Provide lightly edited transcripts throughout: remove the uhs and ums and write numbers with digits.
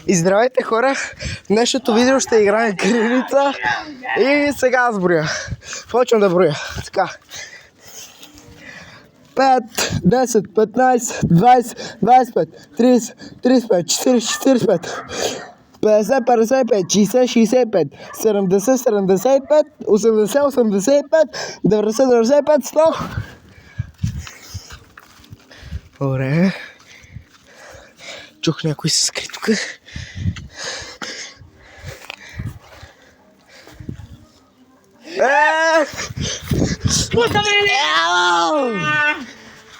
И здравейте хора, в днешното видео ще играем кирилица и сега аз броя. Почвам да броя. Така. 5, 10, 15, 20, 25, 30, 35, 40, 45, 50, 55, 60, 65, 70, 75, 80, 85, 90, 95, 100. Добре. Чух някой се скри тук.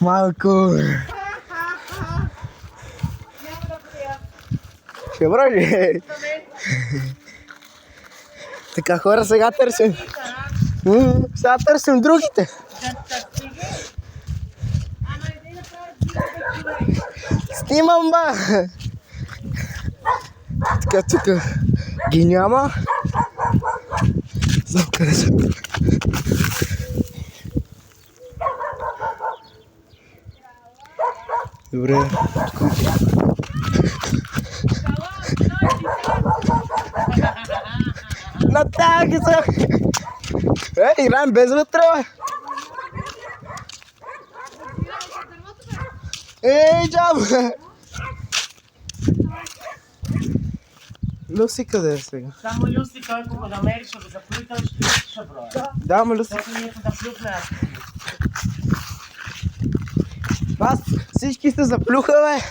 Малко! Ще брали! Така хора, сега търсим. Сега търсим другите. Снимам, ба! Така тук ги няма. Знам къде са. Добре. На тази са! Играем без вътре, бе! Ей, джам! Люси къде е сега? Само Люси, той ако го намери, ще го заплюи, той ще броя. Да, ама Люси. Защото ние да плюхне аз. Аз всички сте заплюха, бе!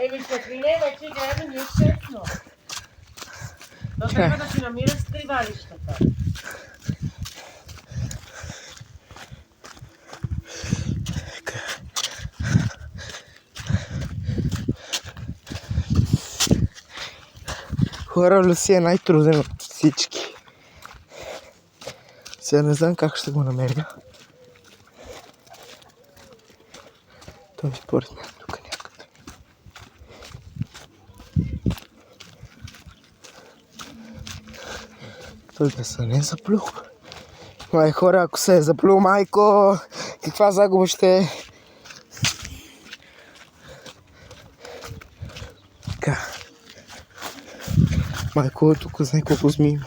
Еми, Светлине, вече играем ние честно. То трябва да си намираш скривалищата. Хора, Люси е най-труден от всички. Сега не знам как ще го намеря. Той според мен тук някъде. Той да се не е заплюх. Май хора, ако се е заплюл, майко, каква загуба ще е. Така. Майко, тук знае колко змии има.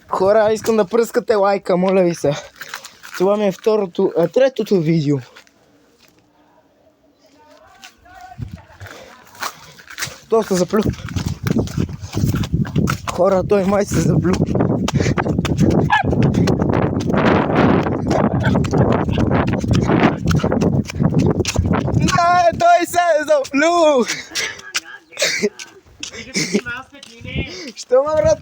Хора, искам да пръскате лайка, моля ви се. Това ми е третото видео. Доста заплю. Хора, той май се заплю. Не, той се е заплю. Що ме, брат?